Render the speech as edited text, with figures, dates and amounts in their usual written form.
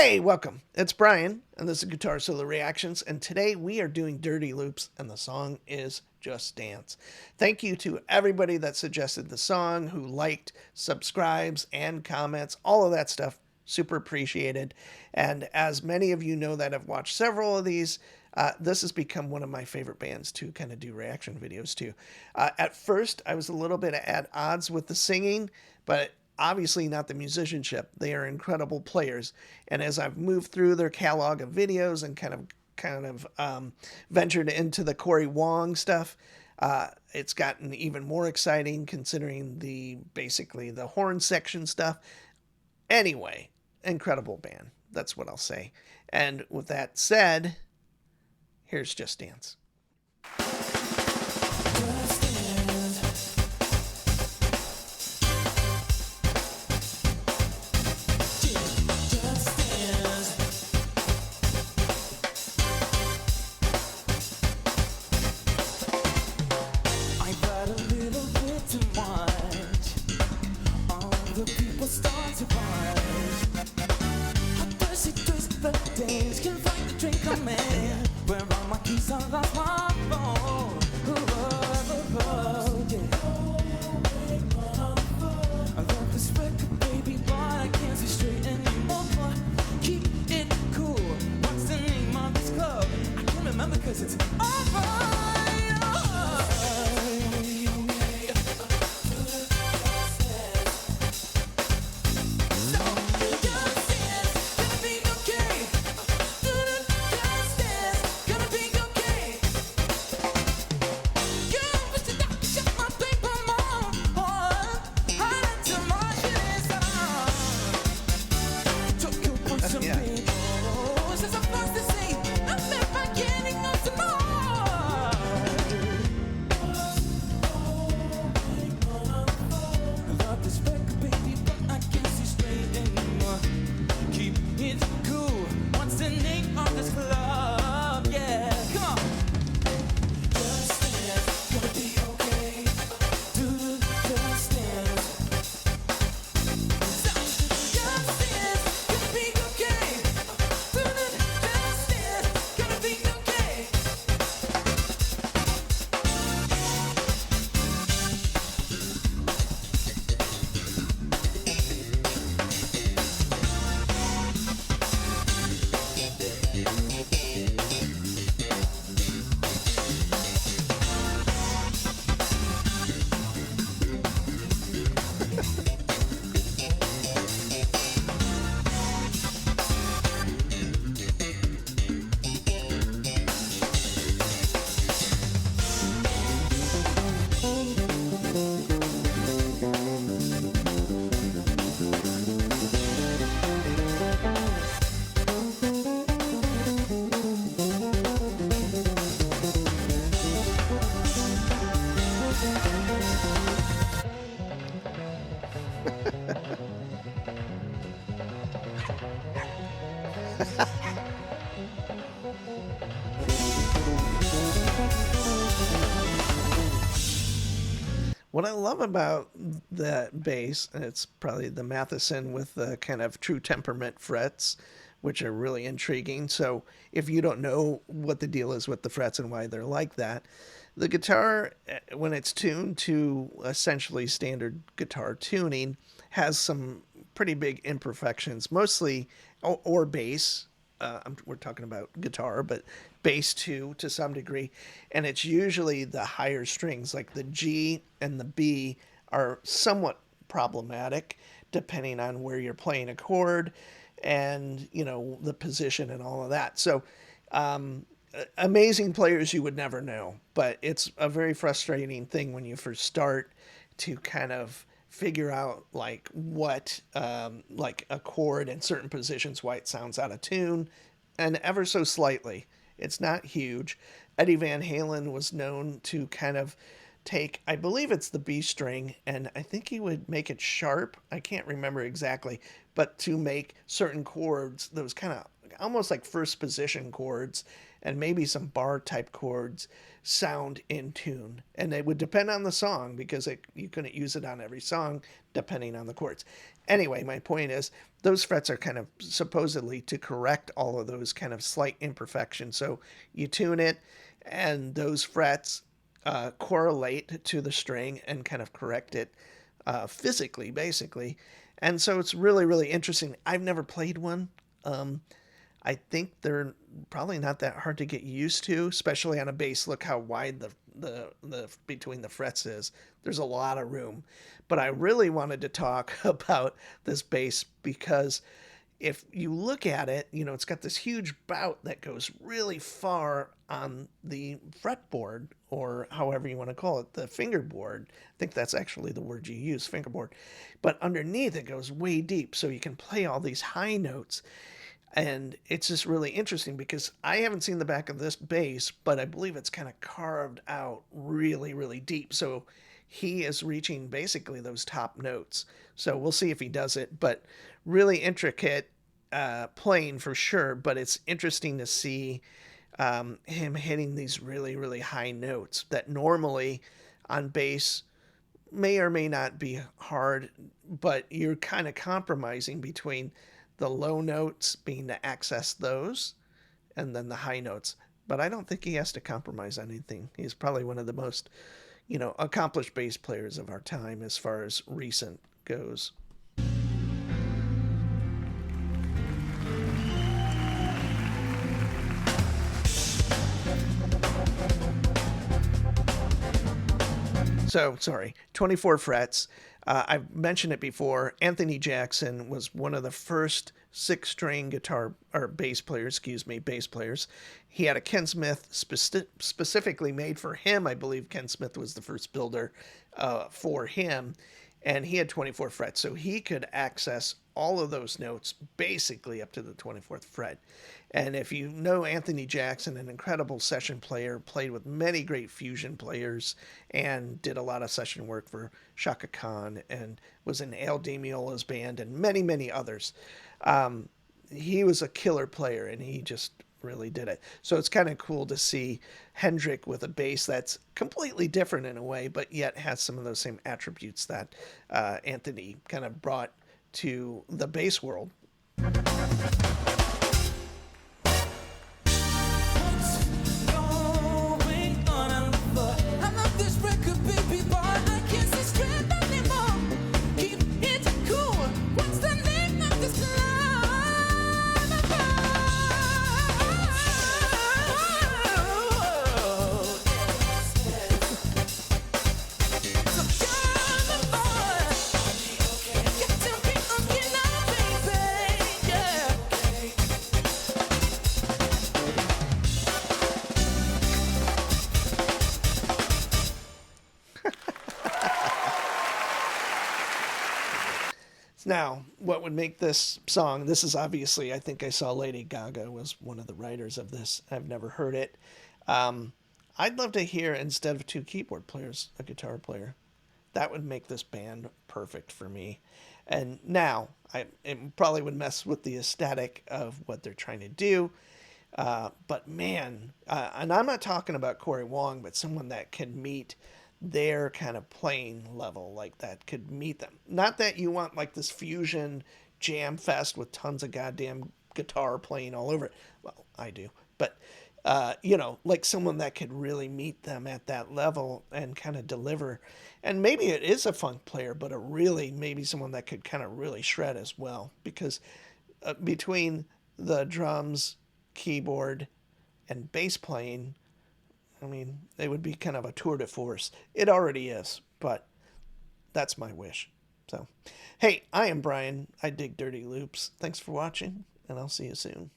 Hey, welcome. It's Brian, and this is Guitar Solo Reactions, and today we are doing Dirty Loops, and the song is Just Dance. Thank you to everybody that suggested the song, who liked, subscribes, and comments, all of that stuff. Super appreciated. And as many of you know that have watched several of these, this has become one of my favorite bands to kind of do reaction videos to. At first, I was a little bit at odds with the singing, but obviously not the musicianship. They are incredible players, and as I've moved through their catalog of videos and kind of ventured into the Corey Wong stuff, it's gotten even more exciting considering basically the horn section stuff. Anyway, incredible band. That's what I'll say. And with that said, here's Just Dance. Start to rise. How thirsty twist the days can find the drink of man. Where all my keys are lost, my phone. Yeah. I love this record, baby, but I can't see straight anymore. Keep it cool. What's the name of this club? I can't remember 'cause it's alright. What I love about the bass, and it's probably the Matheson with the kind of true temperament frets, which are really intriguing. So if you don't know what the deal is with the frets and why they're like that, the guitar, when it's tuned to essentially standard guitar tuning, has some pretty big imperfections, mostly, or bass. We're talking about guitar, but bass too to some degree. And it's usually the higher strings, like the G and the B, are somewhat problematic depending on where you're playing a chord and, the position and all of that. So, amazing players you would never know, but it's a very frustrating thing when you first start to kind of figure out like what like a chord in certain positions, why it sounds out of tune, and ever so slightly. It's not huge. Eddie Van Halen was known to kind of take, I believe it's the B string, and I think he would make it sharp. I can't remember exactly, but to make certain chords, those kind of almost like first position chords, and maybe some bar type chords sound in tune. And it would depend on the song because you couldn't use it on every song depending on the chords. Anyway, my point is those frets are kind of supposedly to correct all of those kind of slight imperfections. So you tune it, and those frets correlate to the string and kind of correct it physically, basically. And so it's really, really interesting. I've never played one. I think they're probably not that hard to get used to, especially on a bass. Look how wide the between the frets is. There's a lot of room. But I really wanted to talk about this bass because if you look at it, you know, it's got this huge bout that goes really far on the fretboard, or however you want to call it, the fingerboard. I think that's actually the word you use, fingerboard. But underneath it goes way deep, so you can play all these high notes. And it's just really interesting because I haven't seen the back of this bass, but I believe it's kind of carved out really, really deep. So he is reaching basically those top notes. So we'll see if he does it, but really intricate playing for sure. But it's interesting to see him hitting these really, really high notes that normally on bass may or may not be hard, but you're kind of compromising between the low notes being to access those and then the high notes. But I don't think he has to compromise anything. He's probably one of the most, you know, accomplished bass players of our time as far as recent goes. So, sorry, 24 frets. I've mentioned it before. Anthony Jackson was one of the first 6-string guitar or bass players, bass players. He had a Ken Smith specifically made for him. I believe Ken Smith was the first builder for him, and he had 24 frets, so he could access all of those notes basically up to the 24th fret. And if you know Anthony Jackson, an incredible session player, played with many great fusion players and did a lot of session work for Chaka Khan and was in Al Di Meola's band and many, many others. He was a killer player, and he just really did it. So it's kind of cool to see Hendrik with a bass that's completely different in a way, but yet has some of those same attributes that Anthony kind of brought to the bass world. Now, what would make this song, this is obviously, I think I saw Lady Gaga was one of the writers of this. I've never heard it. I'd love to hear, instead of 2 keyboard players, a guitar player. That would make this band perfect for me. And now, it probably would mess with the aesthetic of what they're trying to do. But man, and I'm not talking about Corey Wong, but someone that could meet their kind of playing level, like that could meet them. Not that you want like this fusion jam fest with tons of goddamn guitar playing all over it. Well, I do, but you know, like someone that could really meet them at that level and kind of deliver. And maybe it is a funk player, but maybe someone that could kind of really shred as well, because between the drums, keyboard, and bass playing, I mean, they would be kind of a tour de force. It already is, but that's my wish. So, hey, I am Brian. I dig dirty loops. Thanks for watching, and I'll see you soon.